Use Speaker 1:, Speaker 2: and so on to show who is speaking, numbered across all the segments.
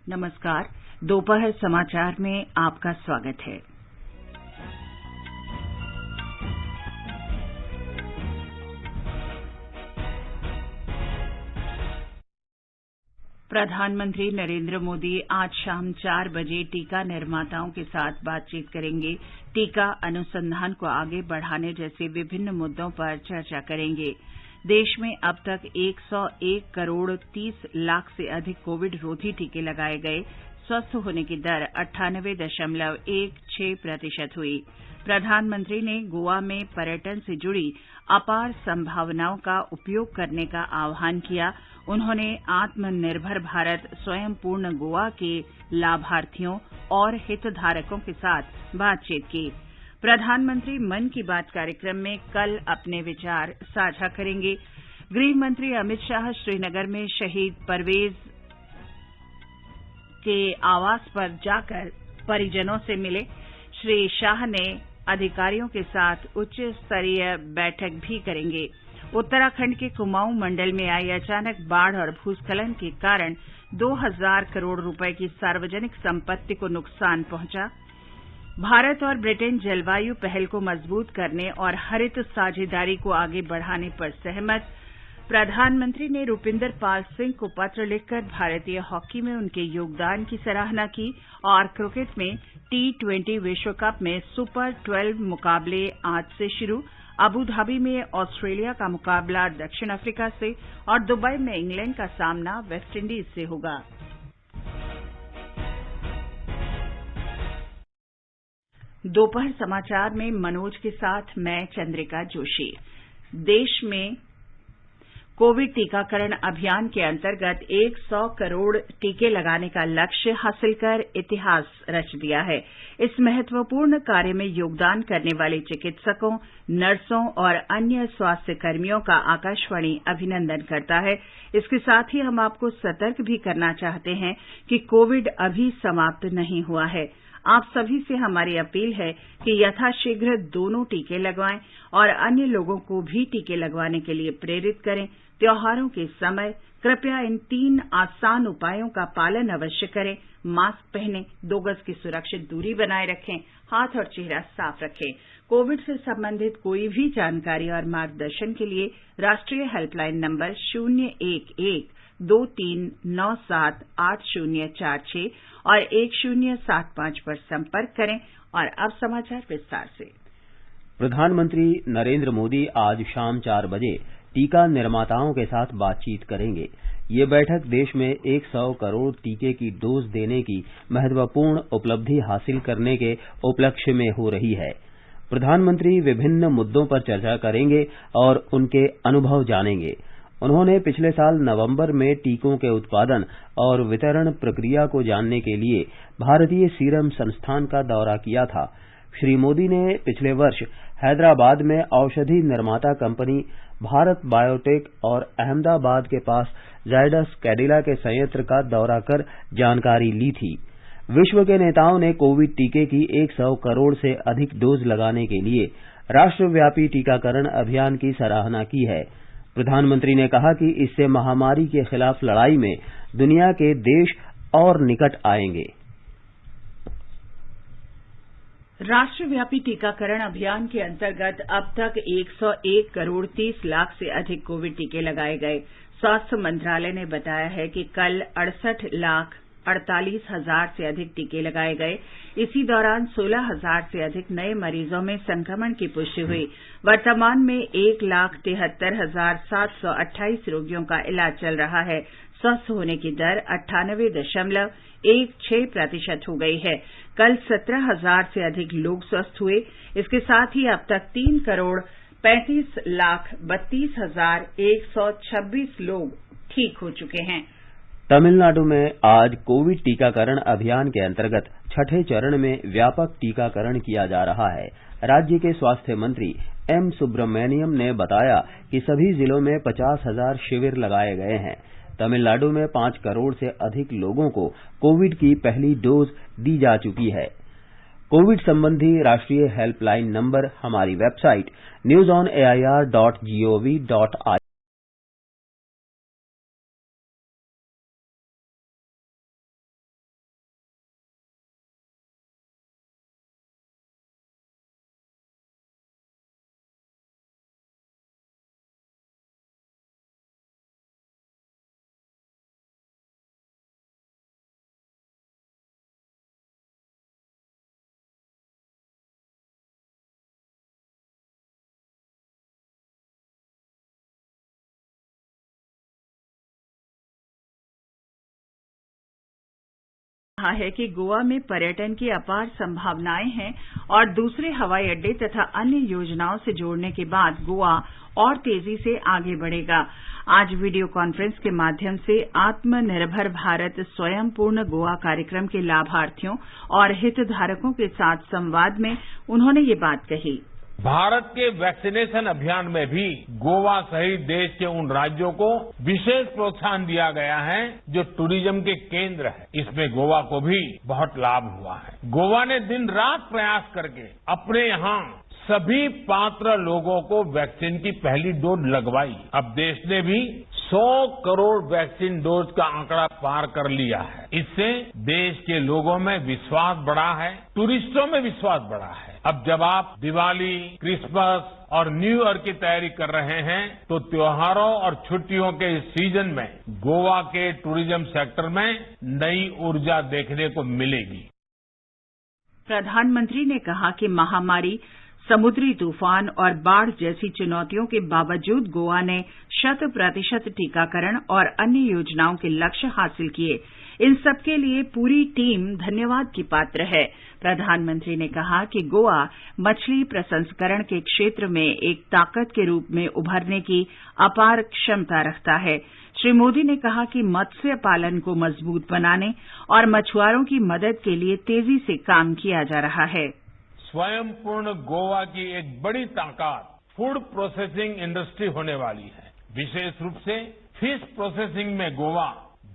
Speaker 1: नमस्कार। दोपहर समाचार में आपका स्वागत है। प्रधानमंत्री नरेंद्र मोदी आज शाम 4 बजे टीका निर्माताओं के साथ बातचीत करेंगे। टीका अनुसंधान को आगे बढ़ाने जैसे विभिन्न मुद्दों पर चर्चा करेंगे। देश में अब तक 101 करोड़ 30 लाख से अधिक कोविड रोधी टीके लगाए गए। स्वस्थ होने की दर 98.16% हुई। प्रधानमंत्री ने गोवा में पर्यटन से जुड़ी अपार संभावनाओं का उपयोग करने का आह्वान किया। उन्होंने आत्मनिर्भर भारत स्वयं पूर्ण गोवा के लाभार्थियों और हितधारकों के साथ बातचीत की। प्रधानमंत्री मन की बात कार्यक्रम में कल अपने विचार साझा करेंगे। गृह मंत्री अमित शाह श्रीनगर में शहीद परवेज के आवास पर जाकर परिजनों से मिले। श्री शाह ने अधिकारियों के साथ उच्च स्तरीय बैठक भी करेंगे। उत्तराखंड के कुमाऊं मंडल में आई अचानक बाढ़ और भूस्खलन के कारण 2000 करोड़ रुपए की सार्वजनिक संपत्ति को नुकसान पहुंचा। भारत और ब्रिटेन जलवायु पहल को मजबूत करने और हरित साझेदारी को आगे बढ़ाने पर सहमत। प्रधानमंत्री ने रूपिंदर पाल सिंह को पत्र लिखकर भारतीय हॉकी में उनके योगदान की सराहना की और क्रिकेट में T20 विश्व कप में सुपर 12 मुकाबले आज से शुरू। अबू धाबी में ऑस्ट्रेलिया का मुकाबला दक्षिण अफ्रीका से और दुबई में इंग्लैंड का सामना वेस्टइंडीज से होगा। दोपहर समाचार में मनोज के साथ मैं चंद्रिका जोशी। देश में कोविड टीकाकरण अभियान के अंतर्गत 100 करोड़ टीके लगाने का लक्ष्य हासिल कर इतिहास रच दिया है। इस महत्वपूर्ण कार्य में योगदान करने वाले चिकित्सकों, नर्सों और अन्य स्वास्थ्य कर्मियों का आकाशवाणी अभिनंदन करता है। इसके साथ ही हम आपको सतर्क भी करना चाहते हैं कि कोविड अभी समाप्त नहीं हुआ है। आप सभी से हमारी अपील है कि यथाशीघ्र दोनों टीके लगवाएं और अन्य लोगों को भी टीके लगवाने के लिए प्रेरित करें। त्योहारों के समय कृपया इन 3 आसान उपायों का पालन अवश्य करें। मास्क पहनें, 2 गज की सुरक्षित दूरी बनाए रखें, हाथ और चेहरा साफ रखें। कोविड से संबंधित कोई भी जानकारी और मार्गदर्शन के लिए राष्ट्रीय हेल्पलाइन नंबर 011-2397-8046 और 1075 पर संपर्क करें। और अब समाचार विस्तार से।
Speaker 2: प्रधानमंत्री नरेंद्र मोदी आज शाम 4 बजे टीका निर्माताओं के साथ बातचीत करेंगे। ये बैठक देश में 100 करोड़ टीके की डोज देने की महत्वपूर्ण उपलब्धि हासिल करने के उपलक्ष्य में हो रही है। प्रधानमंत्री विभिन्न मुद्दों पर चर्चा करेंगे और उनके अनुभव जानेंगे। उन्होंने पिछले साल नवंबर में टीकों के उत्पादन और वितरण प्रक्रिया को जानने के लिए भारतीय सीरम संस्थान का दौरा किया था। श्री मोदी ने पिछले वर्ष हैदराबाद में औषधि निर्माता कंपनी भारत बायोटेक और अहमदाबाद के पास जायडस कैडिला के संयंत्र का दौरा कर जानकारी ली थी। विश्व के नेताओं ने कोविड टीके की 100 करोड़ से अधिक डोज लगाने के लिए राष्ट्रव्यापी टीकाकरण अभियान की सराहना की है। प्रधानमंत्री ने कहा कि इससे महामारी के खिलाफ लड़ाई में दुनिया के देश और निकट आएंगे।
Speaker 1: राष्ट्रव्यापी टीकाकरण अभियान के अंतर्गत अब तक 101 करोड़ 30 लाख से अधिक कोविड टीके लगाए गए। स्वास्थ्य मंत्रालय ने बताया है कि कल 68,48,000 से अधिक टीके लगाए गए। इसी दौरान 16,000 से अधिक नए मरीजों में संक्रमण की पुष्टि हुई। वर्तमान में 1,73,728 रोगियों का इलाज चल रहा है। स्वस्थ होने की दर 98.16% हो गई है। कल 17,000 से अधिक लोग स्वस्थ हुए। इसके साथ ही अब तक 3 करोड़ 35,32,126 लोग ठीक हो चुके हैं।
Speaker 2: तमिलनाडु में आज कोविड टीकाकरण अभियान के अंतर्गत छठे चरण में व्यापक टीकाकरण किया जा रहा है। राज्य के स्वास्थ्य मंत्री एम सुब्रमण्यम ने बताया कि सभी जिलों में 50,000 शिविर लगाए गए हैं। तमिलनाडु में 5 करोड़ से अधिक लोगों को कोविड की पहली डोज दी जा चुकी है। कोविड संबंधी राष्ट्रीय हेल्पलाइन नंबर हमारी वेबसाइट newsonair.gov.in
Speaker 1: कहा है कि गोवा में पर्यटन की अपार संभावनाएं हैं और दूसरे हवाई अड्डे तथा अन्य योजनाओं से जोड़ने के बाद गोवा और तेजी से आगे बढ़ेगा। आज वीडियो कॉन्फ्रेंस के माध्यम से आत्मनिर्भर भारत स्वयं पूर्ण गोवा कार्यक्रम के लाभार्थियों और हितधारकों के साथ संवाद में उन्होंने ये बात कही।
Speaker 3: भारत के वैक्सीनेशन अभियान में भी गोवा सहित देश के उन राज्यों को विशेष प्रोत्साहन दिया गया है जो टूरिज्म के केंद्र है। इसमें गोवा को भी बहुत लाभ हुआ है। गोवा ने दिन रात प्रयास करके अपने यहाँ सभी पात्र लोगों को वैक्सीन की पहली डोज लगवाई। अब देश ने भी 100 करोड़ वैक्सीन डोज का आंकड़ा पार कर लिया है। इससे देश के लोगों में विश्वास बढ़ा है, टूरिस्टों में विश्वास बढ़ा है। अब जब आप दिवाली, क्रिसमस और न्यू ईयर की तैयारी कर रहे हैं तो त्योहारों और छुट्टियों के इस सीजन में गोवा के टूरिज्म सेक्टर में नई ऊर्जा देखने को मिलेगी।
Speaker 1: प्रधानमंत्री ने कहा कि महामारी, समुद्री तूफान और बाढ़ जैसी चुनौतियों के बावजूद गोवा ने 100% टीकाकरण और अन्य योजनाओं के लक्ष्य हासिल किए। इन सबके लिए पूरी टीम धन्यवाद की पात्र है। प्रधानमंत्री ने कहा कि गोवा मछली प्रसंस्करण के क्षेत्र में एक ताकत के रूप में उभरने की अपार क्षमता रखता है। श्री मोदी ने कहा कि मत्स्य पालन को मजबूत बनाने और मछुआरों की मदद के लिए तेजी से काम किया जा रहा है।
Speaker 3: स्वयं पूर्ण गोवा की एक बड़ी ताकत फूड प्रोसेसिंग इंडस्ट्री होने वाली है। विशेष रूप से फिश प्रोसेसिंग में गोवा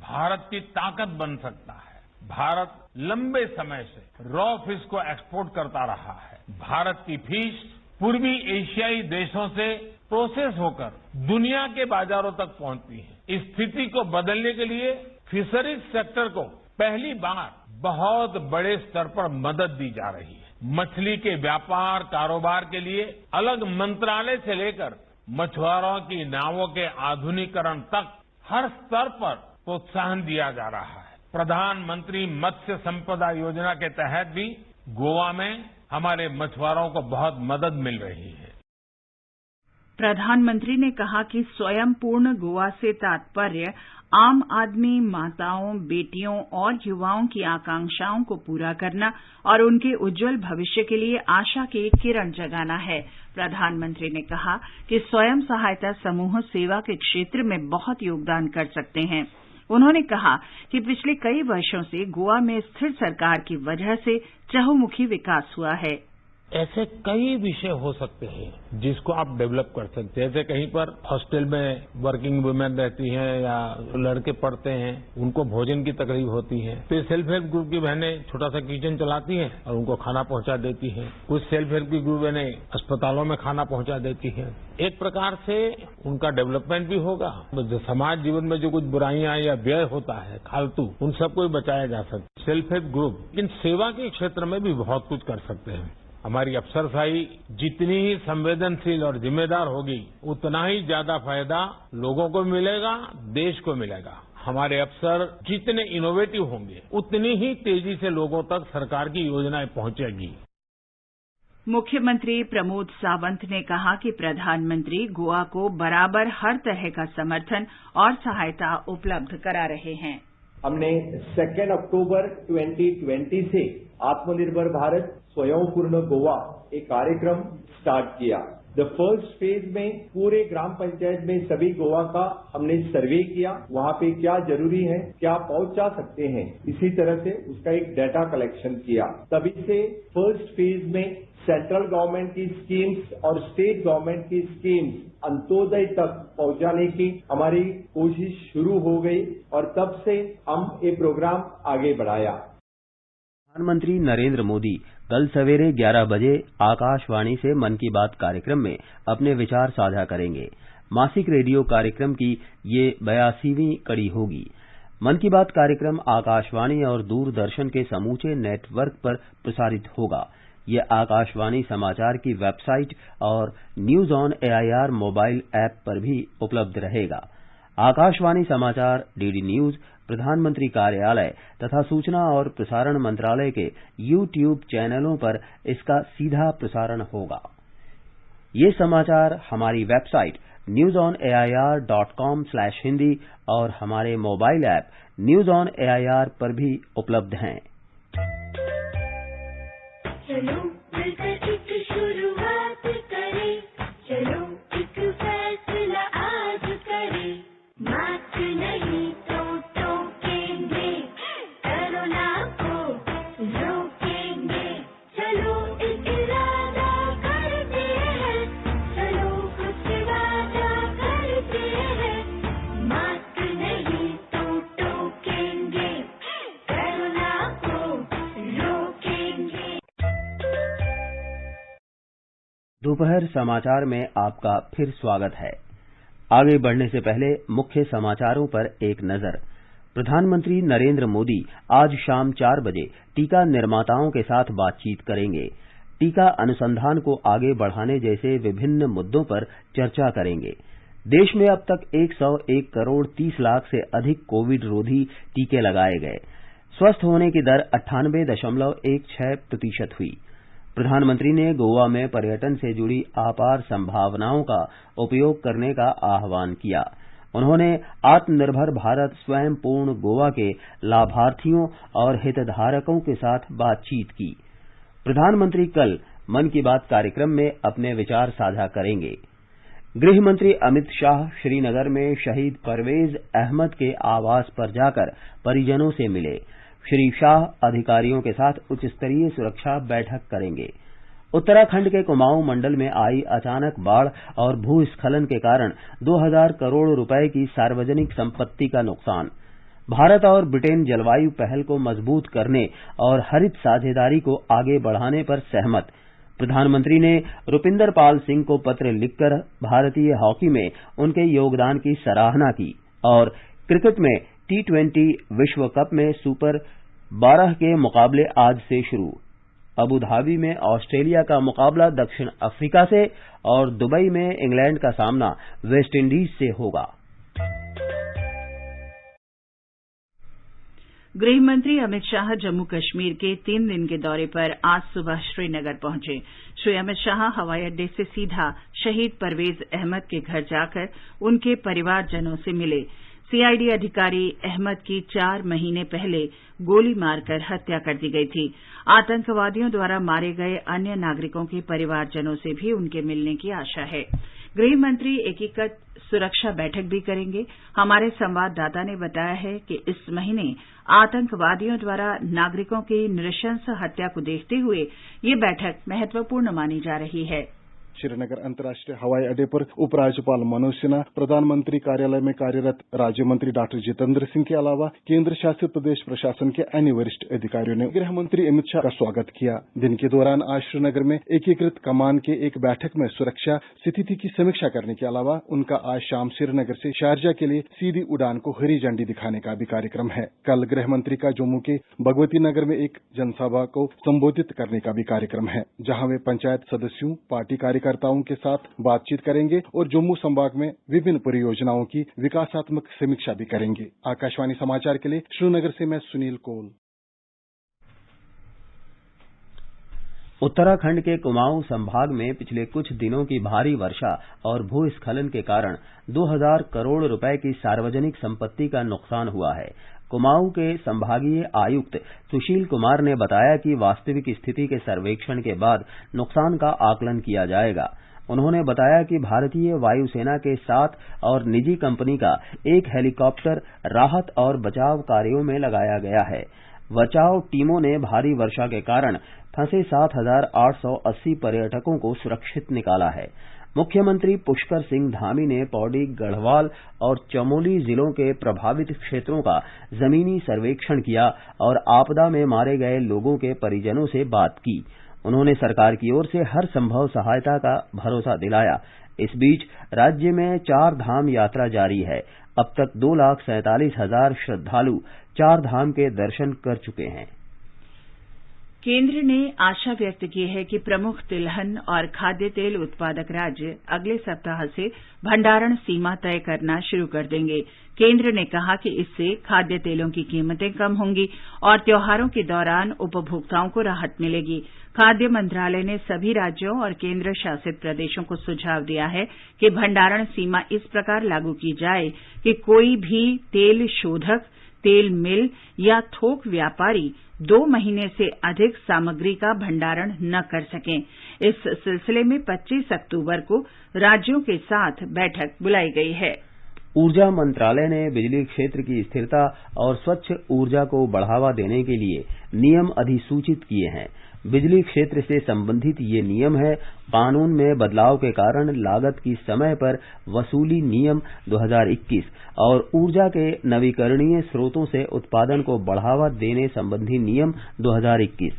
Speaker 3: भारत की ताकत बन सकता है। भारत लंबे समय से रॉ फिश को एक्सपोर्ट करता रहा है। भारत की फिश पूर्वी एशियाई देशों से प्रोसेस होकर दुनिया के बाजारों तक पहुंचती है। इस स्थिति को बदलने के लिए फिशरीज सेक्टर को पहली बार बहुत बड़े स्तर पर मदद दी जा रही है। मछली के व्यापार कारोबार के लिए अलग मंत्रालय से लेकर मछुआरों की नावों के आधुनिकीकरण तक हर स्तर पर प्रोत्साहन दिया जा रहा है। प्रधानमंत्री मत्स्य संपदा योजना के तहत भी गोवा में हमारे मछुआरों को बहुत मदद मिल रही है।
Speaker 1: प्रधानमंत्री ने कहा कि स्वयं पूर्ण गोवा से तात्पर्य आम आदमी, माताओं, बेटियों और युवाओं की आकांक्षाओं को पूरा करना और उनके उज्जवल भविष्य के लिए आशा की किरण जगाना है। प्रधानमंत्री ने कहा कि स्वयं सहायता समूह सेवा के क्षेत्र में बहुत योगदान कर सकते हैं। उन्होंने कहा कि पिछले कई वर्षों से गोवा में स्थिर सरकार की वजह से चहुमुखी विकास हुआ है।
Speaker 3: ऐसे कई विषय हो सकते हैं जिसको आप डेवलप कर सकते हैं। जैसे कहीं पर हॉस्टल में वर्किंग वुमेन रहती हैं या लड़के पढ़ते हैं, उनको भोजन की तकलीफ होती है, तो सेल्फ हेल्प ग्रुप की बहनें छोटा सा किचन चलाती हैं और उनको खाना पहुंचा देती हैं। कुछ सेल्फ हेल्प की ग्रुप बहनें अस्पतालों में खाना पहुंचा देती हैं। एक प्रकार से उनका डेवलपमेंट भी होगा। जो समाज जीवन में जो कुछ बुराइयां या व्यय होता है फालतू, उन सबको भी बचाया जा सकता है। सेल्फ हेल्प ग्रुप इन सेवा के क्षेत्र में भी बहुत कुछ कर सकते हैं। हमारी अफसरशाही जितनी ही संवेदनशील और जिम्मेदार होगी, उतना ही ज्यादा फायदा लोगों को मिलेगा, देश को मिलेगा। हमारे अफसर जितने इनोवेटिव होंगे, उतनी ही तेजी से लोगों तक सरकार की योजनाएं पहुंचेगी।
Speaker 1: मुख्यमंत्री प्रमोद सावंत ने कहा कि प्रधानमंत्री गोवा को बराबर हर तरह का समर्थन और सहायता उपलब्ध करा रहे हैं।
Speaker 4: हमने 2 अक्टूबर 2020 से आत्मनिर्भर भारत स्वयं पूर्ण गोवा एक कार्यक्रम स्टार्ट किया। द फर्स्ट फेज में पूरे ग्राम पंचायत में सभी गोवा का हमने सर्वे किया, वहां पे क्या जरूरी है, क्या पहुंचा सकते हैं, इसी तरह से उसका एक डाटा कलेक्शन किया। तभी से फर्स्ट फेज में सेंट्रल गवर्नमेंट की स्कीम्स और स्टेट गवर्नमेंट की स्कीम्स अंत्योदय तक पहुंचाने की हमारी कोशिश शुरू हो गई और तब से हम ये प्रोग्राम आगे बढ़ाया।
Speaker 2: प्रधानमंत्री नरेंद्र मोदी कल सवेरे 11 बजे आकाशवाणी से मन की बात कार्यक्रम में अपने विचार साझा करेंगे। मासिक रेडियो कार्यक्रम की ये 82वीं कड़ी होगी। मन की बात कार्यक्रम आकाशवाणी और दूरदर्शन के समूचे नेटवर्क पर प्रसारित होगा। ये आकाशवाणी समाचार की वेबसाइट और news on AIR mobile app पर भी उपलब्ध रहेगा। आकाशवाणी समाचार, डीडी न्यूज, प्रधानमंत्री कार्यालय तथा सूचना और प्रसारण मंत्रालय के यूट्यूब चैनलों पर इसका सीधा प्रसारण होगा। ये समाचार हमारी वेबसाइट newsonair.com/hindi और हमारे mobile app news on AIR पर भी उपलब्ध हैं।
Speaker 5: चलो मिलकर एक शुरुआत करें, चलो एक फैसला आज करें, मास्क नहीं तो टोकेंगे, कोरोना को रोकेंगे, चलो एक इरादा करते हैं, चलो कुछ वादा करते हैं, मास्क नहीं तो टोकेंगे, कोरोना को रोकेंगे।
Speaker 2: दोपहर समाचार में आपका फिर स्वागत है। आगे बढ़ने से पहले मुख्य समाचारों पर एक नजर। प्रधानमंत्री नरेंद्र मोदी आज शाम 4 बजे टीका निर्माताओं के साथ बातचीत करेंगे। टीका अनुसंधान को आगे बढ़ाने जैसे विभिन्न मुद्दों पर चर्चा करेंगे। देश में अब तक 101 करोड़ 30 लाख से अधिक कोविड रोधी टीके लगाए गए। स्वस्थ होने की दर 98.16% हुई। प्रधानमंत्री ने गोवा में पर्यटन से जुड़ी अपार संभावनाओं का उपयोग करने का आह्वान किया। उन्होंने आत्मनिर्भर भारत स्वयं पूर्ण गोवा के लाभार्थियों और हितधारकों के साथ बातचीत की। प्रधानमंत्री कल मन की बात कार्यक्रम में अपने विचार साझा करेंगे। गृह मंत्री अमित शाह श्रीनगर में शहीद परवेज अहमद के आवास पर जाकर परिजनों से मिले। श्री शाह अधिकारियों के साथ उच्च स्तरीय सुरक्षा बैठक करेंगे। उत्तराखंड के कुमाऊं मंडल में आई अचानक बाढ़ और भूस्खलन के कारण 2000 करोड़ रुपए की सार्वजनिक संपत्ति का नुकसान। भारत और ब्रिटेन जलवायु पहल को मजबूत करने और हरित साझेदारी को आगे बढ़ाने पर सहमत। प्रधानमंत्री ने रुपिंदर पाल सिंह को पत्र लिखकर भारतीय हॉकी में उनके योगदान की सराहना की। और क्रिकेट में T20 विश्व कप में सुपर 12 के मुकाबले आज से शुरू। अबू धाबी में ऑस्ट्रेलिया का मुकाबला दक्षिण अफ्रीका से और दुबई में इंग्लैंड का सामना वेस्टइंडीज से होगा।
Speaker 1: गृह मंत्री अमित शाह जम्मू कश्मीर के 3 दिन के दौरे पर आज सुबह श्रीनगर पहुंचे। श्री अमित शाह हवाई अड्डे से सीधा शहीद परवेज अहमद के घर जाकर उनके परिवारजनों से मिले। सीआईडी अधिकारी अहमद की 4 महीने पहले गोली मारकर हत्या कर दी गई थी। आतंकवादियों द्वारा मारे गए अन्य नागरिकों के परिवारजनों से भी उनके मिलने की आशा है। गृह मंत्री एकीकृत सुरक्षा बैठक भी करेंगे। हमारे संवाददाता ने बताया है कि इस महीने आतंकवादियों द्वारा नागरिकों की नृशंस हत्या को देखते हुए ये बैठक महत्वपूर्ण मानी जा रही है।
Speaker 6: श्रीनगर अंतर्राष्ट्रीय हवाई अड्डे पर उपराज्यपाल मनोज सिन्हा, प्रधानमंत्री कार्यालय में कार्यरत राज्य मंत्री डॉक्टर जितेंद्र सिंह के अलावा केंद्र शासित प्रदेश प्रशासन के अन्य वरिष्ठ अधिकारियों ने गृह मंत्री अमित शाह का स्वागत किया। दिन के दौरान आज श्रीनगर में एकीकृत कमान के एक बैठक में सुरक्षा स्थिति की समीक्षा करने के अलावा उनका आज शाम श्रीनगर से शारजा के लिए सीधी उड़ान को हरी झंडी दिखाने का भी कार्यक्रम है। कल गृह मंत्री का जम्मू के भगवती नगर में एक जनसभा को संबोधित करने का भी कार्यक्रम है, जहां वे पंचायत सदस्यों, पार्टी कार्यकर्ताओं के साथ बातचीत करेंगे और जम्मू संभाग में विभिन्न परियोजनाओं की विकासात्मक समीक्षा भी करेंगे। आकाशवाणी समाचार के लिए श्रीनगर से मैं सुनील कौल।
Speaker 2: उत्तराखंड के कुमाऊं संभाग में पिछले कुछ दिनों की भारी वर्षा और भूस्खलन के कारण 2000 करोड़ रुपए की सार्वजनिक संपत्ति का नुकसान हुआ है। कुमाऊं के संभागीय आयुक्त सुशील कुमार ने बताया कि वास्तविक स्थिति के सर्वेक्षण के बाद नुकसान का आकलन किया जाएगा। उन्होंने बताया कि भारतीय वायुसेना के 7 और निजी कंपनी का एक हेलीकॉप्टर राहत और बचाव कार्यों में लगाया गया है। बचाव टीमों ने भारी वर्षा के कारण फंसे 7,880 पर्यटकों को सुरक्षित निकाला है। मुख्यमंत्री पुष्कर सिंह धामी ने पौड़ी, गढ़वाल और चमोली जिलों के प्रभावित क्षेत्रों का जमीनी सर्वेक्षण किया और आपदा में मारे गए लोगों के परिजनों से बात की। उन्होंने सरकार की ओर से हर संभव सहायता का भरोसा दिलाया। इस बीच राज्य में 4 धाम यात्रा जारी है। अब तक 2,47,000 श्रद्धालु 4 धाम के दर्शन कर चुके हैं।
Speaker 1: केंद्र ने आशा व्यक्त की है कि प्रमुख तिलहन और खाद्य तेल उत्पादक राज्य अगले सप्ताह से भंडारण सीमा तय करना शुरू कर देंगे। केंद्र ने कहा कि इससे खाद्य तेलों की कीमतें कम होंगी और त्योहारों के दौरान उपभोक्ताओं को राहत मिलेगी। खाद्य मंत्रालय ने सभी राज्यों और केंद्र शासित प्रदेशों को सुझाव दिया है कि भंडारण सीमा इस प्रकार लागू की जाए कि कोई भी तेल शोधक, तेल मिल या थोक व्यापारी 2 महीने से अधिक सामग्री का भंडारण न कर सकें। इस सिलसिले में 25 अक्टूबर को राज्यों के साथ बैठक बुलाई गई है।
Speaker 2: ऊर्जा मंत्रालय ने बिजली क्षेत्र की स्थिरता और स्वच्छ ऊर्जा को बढ़ावा देने के लिए नियम अधिसूचित किए हैं। बिजली क्षेत्र से संबंधित ये नियम है: कानून में बदलाव के कारण लागत की समय पर वसूली नियम 2021 और ऊर्जा के नवीकरणीय स्रोतों से उत्पादन को बढ़ावा देने संबंधी नियम 2021।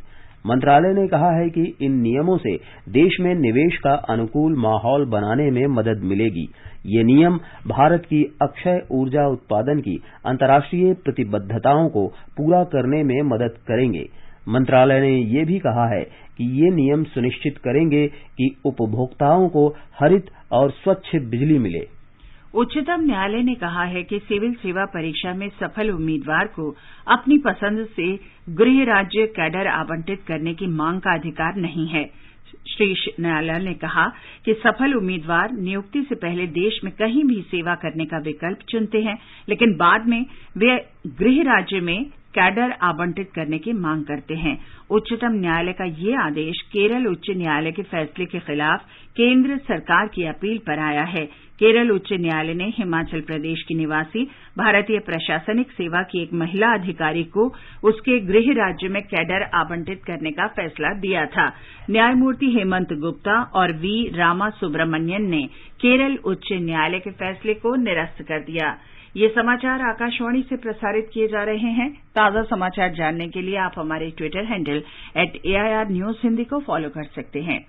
Speaker 2: मंत्रालय ने कहा है कि इन नियमों से देश में निवेश का अनुकूल माहौल बनाने में मदद मिलेगी। ये नियम भारत की अक्षय ऊर्जा उत्पादन की अंतर्राष्ट्रीय प्रतिबद्धताओं को पूरा करने में मदद करेंगे। मंत्रालय ने यह भी कहा है कि ये नियम सुनिश्चित करेंगे कि उपभोक्ताओं को हरित और स्वच्छ बिजली मिले।
Speaker 1: उच्चतम न्यायालय ने कहा है कि सिविल सेवा परीक्षा में सफल उम्मीदवार को अपनी पसंद से गृह राज्य कैडर आवंटित करने की मांग का अधिकार नहीं है। शीर्ष न्यायालय ने कहा कि सफल उम्मीदवार नियुक्ति से पहले देश में कहीं भी सेवा करने का विकल्प चुनते हैं, लेकिन बाद में वे गृह राज्य में कैडर आवंटित करने की मांग करते हैं। उच्चतम न्यायालय का ये आदेश केरल उच्च न्यायालय के फैसले के खिलाफ केंद्र सरकार की अपील पर आया है। केरल उच्च न्यायालय ने हिमाचल प्रदेश की निवासी भारतीय प्रशासनिक सेवा की एक महिला अधिकारी को उसके गृह राज्य में कैडर आवंटित करने का फैसला दिया था। न्यायमूर्ति हेमंत गुप्ता और वी रामा सुब्रमण्यन ने केरल उच्च न्यायालय के फैसले को निरस्त कर दिया। ये समाचार आकाशवाणी से प्रसारित किए जा रहे हैं। ताज़ा समाचार जानने के लिए आप हमारे Twitter handle @AIR News Hindi को फॉलो कर सकते हैं।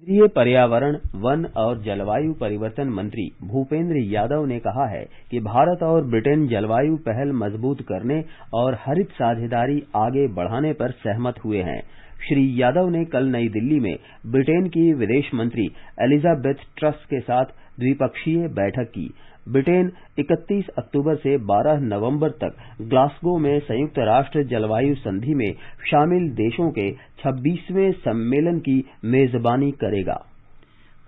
Speaker 2: केंद्रीय पर्यावरण, वन और जलवायु परिवर्तन मंत्री भूपेंद्र यादव ने कहा है कि भारत और ब्रिटेन जलवायु पहल मजबूत करने और हरित साझेदारी आगे बढ़ाने पर सहमत हुए हैं। श्री यादव ने कल नई दिल्ली में ब्रिटेन की विदेश मंत्री एलिजाबेथ ट्रस के साथ द्विपक्षीय बैठक की। ब्रिटेन 31 अक्टूबर से 12 नवंबर तक ग्लासगो में संयुक्त राष्ट्र जलवायु संधि में शामिल देशों के 26वें सम्मेलन की मेजबानी करेगा।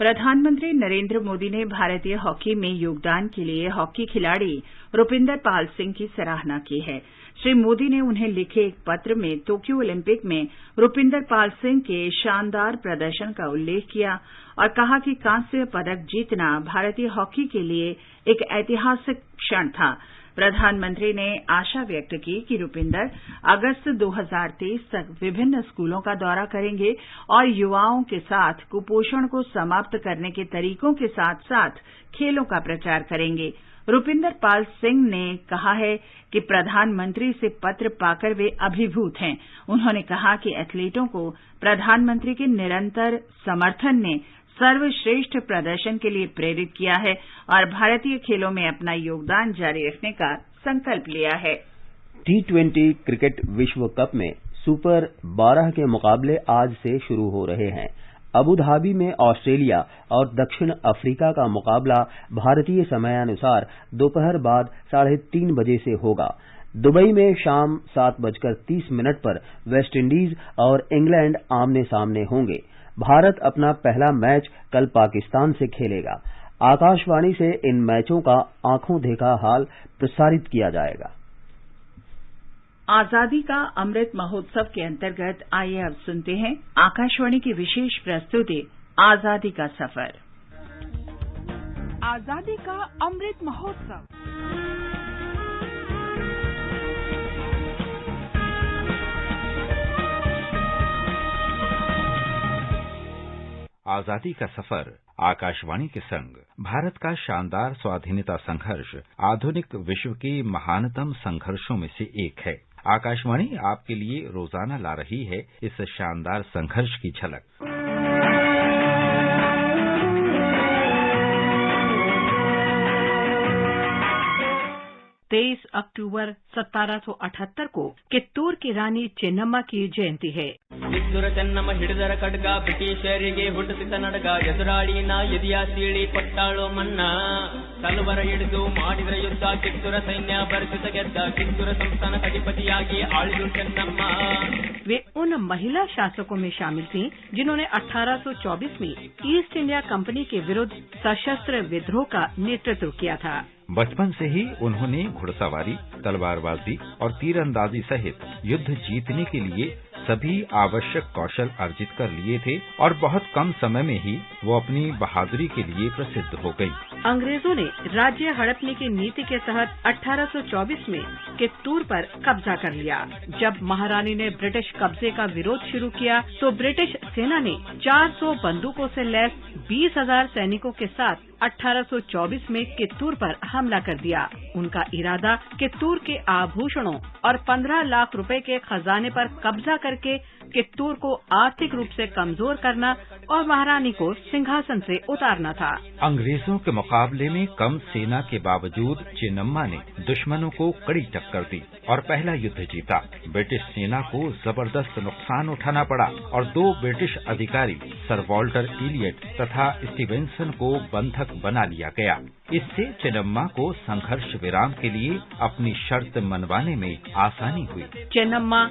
Speaker 1: प्रधानमंत्री नरेंद्र मोदी ने भारतीय हॉकी में योगदान के लिए हॉकी खिलाड़ी रुपिंदर पाल सिंह की सराहना की है। श्री मोदी ने उन्हें लिखे एक पत्र में टोक्यो ओलंपिक में रुपिंदर पाल सिंह के शानदार प्रदर्शन का उल्लेख किया और कहा कि कांस्य पदक जीतना भारतीय हॉकी के लिए एक ऐतिहासिक क्षण था। प्रधानमंत्री ने आशा व्यक्त की कि रुपिंदर अगस्त 2023 तक विभिन्न स्कूलों का दौरा करेंगे और युवाओं के साथ कुपोषण को समाप्त करने के तरीकों के साथ साथ खेलों का प्रचार करेंगे। रुपिंदर पाल सिंह ने कहा है कि प्रधानमंत्री से पत्र पाकर वे अभिभूत हैं। उन्होंने कहा कि एथलीटों को प्रधानमंत्री के निरंतर समर्थन ने सर्वश्रेष्ठ प्रदर्शन के लिए प्रेरित किया है और भारतीय खेलों में अपना योगदान जारी रखने का संकल्प लिया है।
Speaker 2: T20 क्रिकेट विश्व कप में सुपर 12 के मुकाबले आज से शुरू हो रहे हैं। अबू धाबी में ऑस्ट्रेलिया और दक्षिण अफ्रीका का मुकाबला भारतीय समयानुसार दोपहर बाद 3:30 बजे से होगा। दुबई में शाम 7:30 पर वेस्टइंडीज और इंग्लैंड आमने सामने होंगे। भारत अपना पहला मैच कल पाकिस्तान से खेलेगा। आकाशवाणी से इन मैचों का आंखों देखा हाल प्रसारित किया जाएगा।
Speaker 1: आजादी का अमृत महोत्सव के अंतर्गत आइए अब सुनते हैं आकाशवाणी की विशेष प्रस्तुति आजादी का सफर।
Speaker 7: आजादी का अमृत महोत्सव।
Speaker 8: आजादी का सफर आकाशवाणी के संग भारत का शानदार स्वाधीनता संघर्ष आधुनिक विश्व के महानतम संघर्षों में से एक है। आकाशवाणी आपके लिए रोजाना ला रही है इस शानदार संघर्ष की झलक।
Speaker 9: 23 अक्टूबर 1778 को कित्तूर की रानी चेन्नम्मा की जयंती है।
Speaker 10: ಕಿತ್ತೂರ ಚೆನ್ನಮ್ಮ ಹಿಡಿದರ ಖಡ್ಗ ಬ್ರಿಟಿಷರಿಗೆ ಹುಟ್ಟಿಸಿದ ನಡಗ ಎದುರಾಳಿನ ಎದೆಯ ಸೀಳಿ ಕೊಟ್ಟಾಳು ಮನ್ನ ತಲವಾರ ಹಿಡಿದು ಮಾಡಿದ್ರ ಯುದ್ಧ ಕಿತ್ತೂರ ಸೈನ್ಯ ಭರಿಸಿದ ಗೆದ್ದ ಕಿತ್ತೂರ ಸಂಸ್ಥಾನ ಅಧಿಪತಿಯಾಗಿ ಆಳಿದು ಚೆನ್ನಮ್ಮ।
Speaker 9: वे उन महिला शासकों में शामिल थीं जिन्होंने 1824 में ईस्ट इंडिया कंपनी के विरुद्ध सशस्त्र विद्रोह का नेतृत्व किया था।
Speaker 8: बचपन से ही उन्होंने घुड़सवारी, तलवारबाजी और तीरंदाजी सहित युद्ध जीतने के लिए सभी आवश्यक कौशल अर्जित कर लिए थे और बहुत कम समय में ही वो अपनी बहादुरी के लिए प्रसिद्ध हो गई।
Speaker 9: अंग्रेजों ने राज्य हड़पने की नीति के तहत 1824 में कित्तूर पर कब्जा कर लिया। जब महारानी ने ब्रिटिश कब्जे का विरोध शुरू किया तो ब्रिटिश सेना ने 400 बंदूकों से लैस 20,000 सैनिकों के साथ 1824 में कित्तूर पर हमला कर दिया। उनका इरादा कित्तूर के आभूषणों और 15 लाख रुपए के खजाने पर कब्जा करके कित्तूर को आर्थिक रूप से कमजोर करना और महारानी को सिंहासन से उतारना था।
Speaker 8: अंग्रेजों के मुकाबले में कम सेना के बावजूद चेन्नम्मा ने दुश्मनों को कड़ी टक्कर दी और पहला युद्ध जीता। ब्रिटिश सेना को जबरदस्त नुकसान उठाना पड़ा और 2 ब्रिटिश अधिकारी सर वॉल्टर इलियट तथा स्टीवेंसन को बंधक बना लिया गया। इससे चेन्नम्मा को संघर्ष विराम के लिए अपनी शर्त मनवाने में आसानी हुई।
Speaker 9: चेन्नम्मा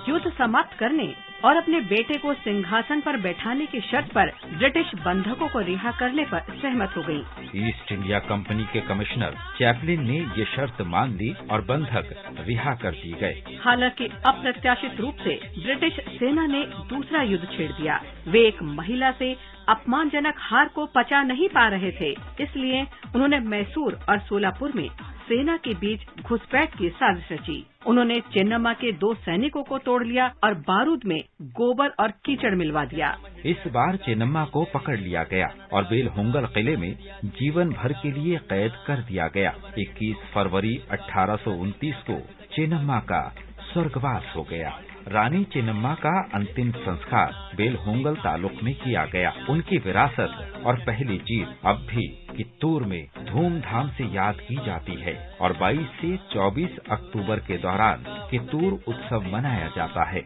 Speaker 9: युद्ध समाप्त करने और अपने बेटे को सिंहासन पर बैठाने की शर्त पर ब्रिटिश बंधकों को रिहा करने पर सहमत हो गयी।
Speaker 8: ईस्ट इंडिया कंपनी के कमिश्नर चैपलिन ने ये शर्त मान ली और बंधक रिहा कर दिए गए।
Speaker 9: हालांकि अप्रत्याशित रूप से ब्रिटिश सेना ने दूसरा युद्ध छेड़ दिया। वे एक महिला से अपमानजनक हार को पचा नहीं पा रहे थे, इसलिए उन्होंने मैसूर और सोलापुर में सेना के बीच घुसपैठ की साजिश रची। उन्होंने चेन्नम्मा के 2 सैनिकों को तोड़ लिया और बारूद में गोबर और कीचड़ मिलवा दिया।
Speaker 8: इस बार चेन्नम्मा को पकड़ लिया गया और बेलहोंगल किले में जीवन भर के लिए कैद कर दिया गया। 21 फरवरी 1829 को चेन्नम्मा का स्वर्गवास हो गया। रानी चेन्नम्मा का अंतिम संस्कार बेलहोंगल तालुक में किया गया। उनकी विरासत और पहली जीत अब भी कित्तूर में धूमधाम से याद की जाती है और 22 से 24 अक्टूबर के दौरान कित्तूर उत्सव मनाया जाता है।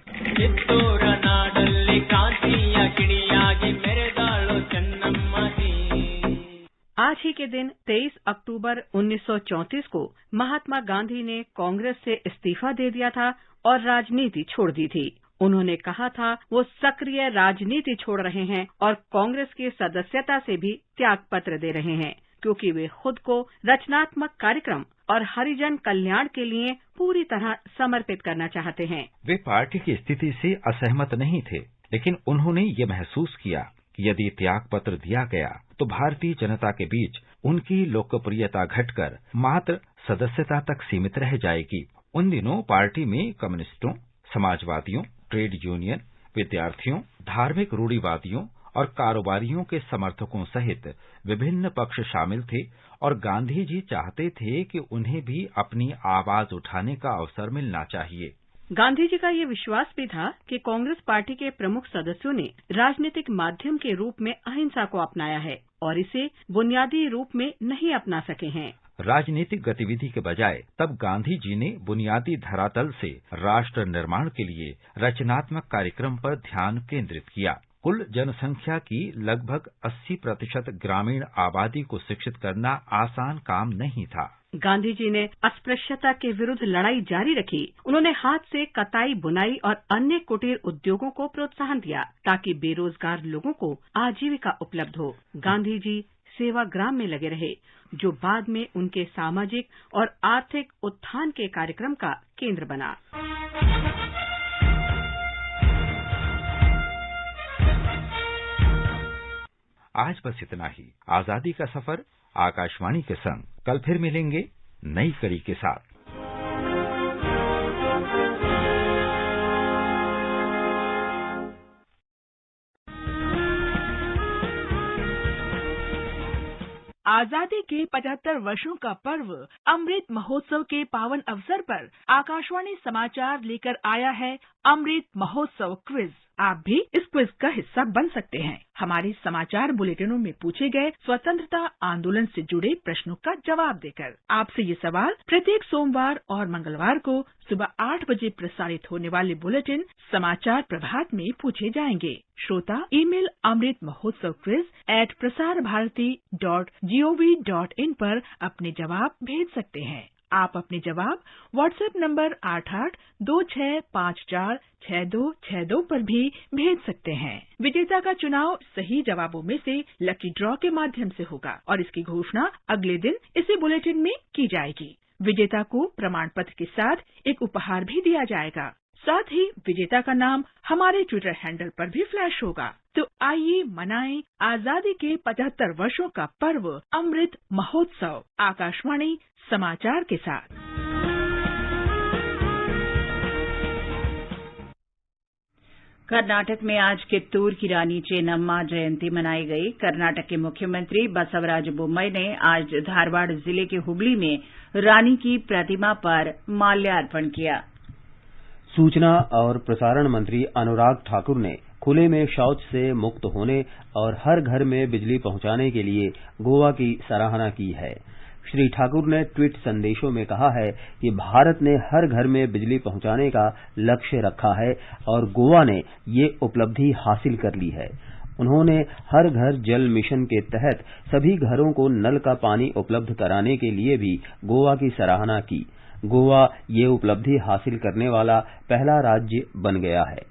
Speaker 9: आज ही के दिन 23 अक्टूबर 1934 को महात्मा गांधी ने कांग्रेस से इस्तीफा दे दिया था और राजनीति छोड़ दी थी। उन्होंने कहा था वो सक्रिय राजनीति छोड़ रहे हैं और कांग्रेस की सदस्यता से भी त्याग पत्र दे रहे हैं, क्योंकि वे खुद को रचनात्मक कार्यक्रम और हरिजन कल्याण के लिए पूरी तरह समर्पित करना चाहते हैं।
Speaker 8: वे पार्टी की स्थिति से असहमत नहीं थे, लेकिन उन्होंने ये महसूस किया कि यदि त्याग पत्र दिया गया तो भारतीय जनता के बीच उनकी लोकप्रियता घटकर मात्र सदस्यता तक सीमित रह जाएगी। उन दिनों पार्टी में कम्युनिस्टों, समाजवादियों, ट्रेड यूनियन, विद्यार्थियों, धार्मिक रूढ़िवादियों और कारोबारियों के समर्थकों सहित विभिन्न पक्ष शामिल थे और गांधी जी चाहते थे कि उन्हें भी अपनी आवाज उठाने का अवसर मिलना चाहिए।
Speaker 9: गांधी जी का ये विश्वास भी था कि कांग्रेस पार्टी के प्रमुख सदस्यों ने राजनीतिक माध्यम के रूप में अहिंसा को अपनाया है और इसे बुनियादी रूप में नहीं अपना सके हैं।
Speaker 8: राजनीतिक गतिविधि के बजाय तब गांधी जी ने बुनियादी धरातल से राष्ट्र निर्माण के लिए रचनात्मक कार्यक्रम पर ध्यान केंद्रित किया। कुल जनसंख्या की लगभग 80% ग्रामीण आबादी को शिक्षित करना आसान काम नहीं था।
Speaker 9: गांधी जी ने अस्पृश्यता के विरुद्ध लड़ाई जारी रखी। उन्होंने हाथ से कताई, बुनाई और अन्य कुटीर उद्योगों को प्रोत्साहन दिया ताकि बेरोजगार लोगों को आजीविका उपलब्ध हो। गांधी जी सेवाग्राम में लगे रहे, जो बाद में उनके सामाजिक और आर्थिक उत्थान के कार्यक्रम का केंद्र बना।
Speaker 8: आज बस इतना ही। आजादी का सफर आकाशवाणी के संग कल फिर मिलेंगे नई कड़ी के साथ।
Speaker 7: आजादी के 75 वर्षों का पर्व अमृत महोत्सव के पावन अवसर पर आकाशवाणी समाचार लेकर आया है अमृत महोत्सव क्विज। आप भी इस क्विज का हिस्सा बन सकते हैं। हमारे समाचार बुलेटिनों में पूछे गए स्वतंत्रता आंदोलन से जुड़े प्रश्नों का जवाब देकर। आपसे ये सवाल प्रत्येक सोमवार और मंगलवार को सुबह 8 बजे प्रसारित होने वाले बुलेटिन समाचार प्रभात में पूछे जाएंगे। श्रोता ईमेल amritmahotsav@prasarbharati.gov.in पर अपने जवाब भेज सकते हैं। आप अपने जवाब व्हाट्सएप नंबर 8826546262 पर भी भेज सकते हैं। विजेता का चुनाव सही जवाबों में से लकी ड्रॉ के माध्यम से होगा और इसकी घोषणा अगले दिन इसी बुलेटिन में की जाएगी। विजेता को प्रमाण पत्र के साथ एक उपहार भी दिया जाएगा। साथ ही विजेता का नाम हमारे ट्विटर हैंडल पर भी फ्लैश होगा। तो आइए मनाएं आजादी के 75 वर्षों का पर्व अमृत महोत्सव आकाशवाणी समाचार के साथ।
Speaker 1: कर्नाटक में आज कित्तूर की रानी चेन्नम्मा जयंती मनाई गई। कर्नाटक के मुख्यमंत्री बसवराज बोम्मई ने आज धारवाड़ जिले के हुबली में रानी की प्रतिमा पर माल्यार्पण किया।
Speaker 2: सूचना और प्रसारण मंत्री अनुराग ठाकुर ने खुले में शौच से मुक्त होने और हर घर में बिजली पहुंचाने के लिए गोवा की सराहना की है। श्री ठाकुर ने ट्वीट संदेशों में कहा है कि भारत ने हर घर में बिजली पहुंचाने का लक्ष्य रखा है और गोवा ने ये उपलब्धि हासिल कर ली है। उन्होंने हर घर जल मिशन के तहत सभी घरों को नल का पानी उपलब्ध कराने के लिए भी गोवा की सराहना की। गोवा ये उपलब्धि हासिल करने वाला पहला राज्य बन गया है।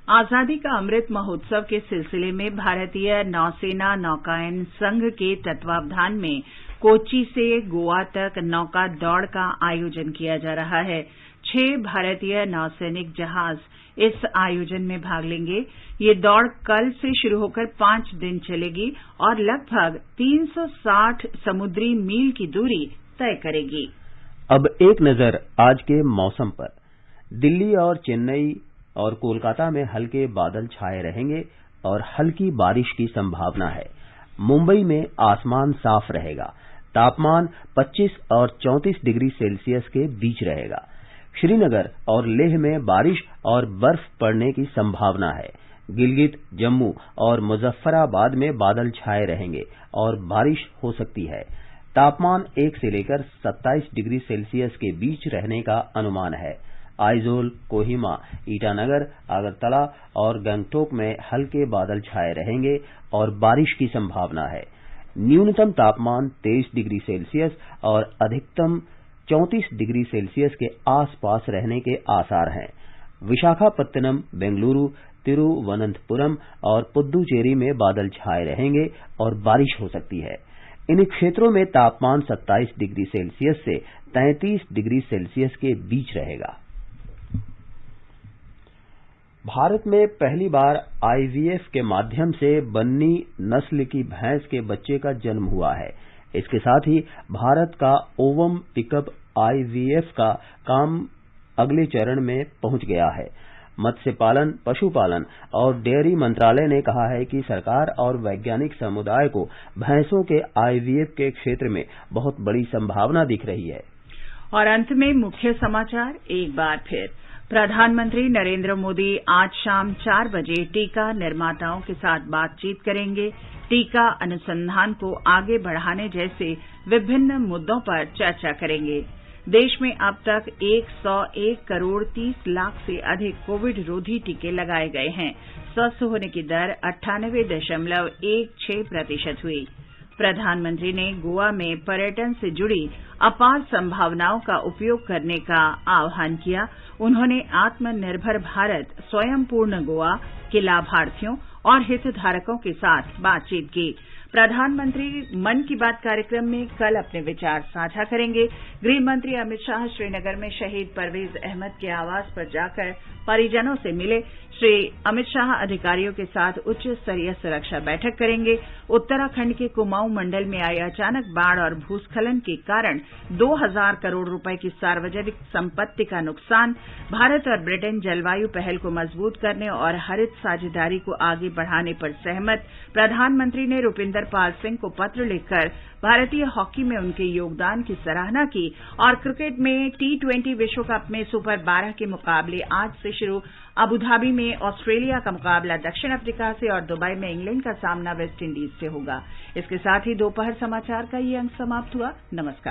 Speaker 1: आजादी का अमृत महोत्सव के सिलसिले में भारतीय नौसेना नौकायन संघ के तत्वावधान में कोच्चि से गोवा तक नौका दौड़ का आयोजन किया जा रहा है। 6 भारतीय नौसैनिक जहाज इस आयोजन में भाग लेंगे। ये दौड़ कल से शुरू होकर 5 दिन चलेगी और लगभग 360 समुद्री मील की दूरी तय करेगी।
Speaker 2: अब एक नजर आज के मौसम पर। दिल्ली और चेन्नई और कोलकाता में हल्के बादल छाए रहेंगे और हल्की बारिश की संभावना है। मुंबई में आसमान साफ रहेगा। तापमान 25 और 34 डिग्री सेल्सियस के बीच रहेगा। श्रीनगर और लेह में बारिश और बर्फ पड़ने की संभावना है। गिलगित, जम्मू और मुजफ्फराबाद में बादल छाए रहेंगे और बारिश हो सकती है। तापमान 1 से लेकर 27 डिग्री सेल्सियस के बीच रहने का अनुमान है। आइजोल, कोहिमा, ईटानगर, अगरतला और गंगटोक में हल्के बादल छाए रहेंगे और बारिश की संभावना है। न्यूनतम तापमान 23 डिग्री सेल्सियस और अधिकतम 34 डिग्री सेल्सियस के आसपास रहने के आसार हैं। विशाखापत्तनम, बेंगलुरु, तिरुवनंतपुरम और पुद्दुचेरी में बादल छाए रहेंगे और बारिश हो सकती है। इन क्षेत्रों में तापमान 27 डिग्री सेल्सियस से 33 डिग्री सेल्सियस के बीच रहेगा। भारत में पहली बार आईवीएफ के माध्यम से बन्नी नस्ल की भैंस के बच्चे का जन्म हुआ है। इसके साथ ही भारत का ओवम पिकअप आईवीएफ का काम अगले चरण में पहुंच गया है। मत्स्य पालन, पशुपालन और डेयरी मंत्रालय ने कहा है कि सरकार और वैज्ञानिक समुदाय को भैंसों के आईवीएफ के क्षेत्र में बहुत बड़ी संभावना दिख रही है।
Speaker 1: और अंत में मुख्य समाचार एक बार फिर। प्रधानमंत्री नरेंद्र मोदी आज शाम 4 बजे टीका निर्माताओं के साथ बातचीत करेंगे। टीका अनुसंधान को आगे बढ़ाने जैसे विभिन्न मुद्दों पर चर्चा करेंगे। देश में अब तक 101 करोड़ 30 लाख से अधिक कोविड रोधी टीके लगाए गए हैं। स्वस्थ होने की दर 98.16% हुई। प्रधानमंत्री ने गोवा में पर्यटन से जुड़ी अपार संभावनाओं का उपयोग करने का आह्वान किया। उन्होंने आत्मनिर्भर भारत स्वयं पूर्ण गोवा के लाभार्थियों और हितधारकों के साथ बातचीत की। प्रधानमंत्री मन की बात कार्यक्रम में कल अपने विचार साझा करेंगे। गृह मंत्री अमित शाह श्रीनगर में शहीद परवेज अहमद के आवास पर जाकर परिजनों से मिले। श्री अमित शाह अधिकारियों के साथ उच्च स्तरीय सुरक्षा बैठक करेंगे। उत्तराखंड के कुमाऊं मंडल में आई अचानक बाढ़ और भूस्खलन के कारण 2000 करोड़ रुपए की सार्वजनिक संपत्ति का नुकसान। भारत और ब्रिटेन जलवायु पहल को मजबूत करने और हरित साझेदारी को आगे बढ़ाने पर सहमत। प्रधानमंत्री ने रुपिंदर इंदरपाल सिंह को पत्र लिखकर भारतीय हॉकी में उनके योगदान की सराहना की और क्रिकेट में T20 विश्व कप में सुपर 12 के मुकाबले आज से शुरू। अबुधाबी में ऑस्ट्रेलिया का मुकाबला दक्षिण अफ्रीका से और दुबई में इंग्लैंड का सामना वेस्ट इंडीज से होगा। इसके साथ ही दोपहर समाचार का ये अंक समाप्त हुआ। नमस्कार।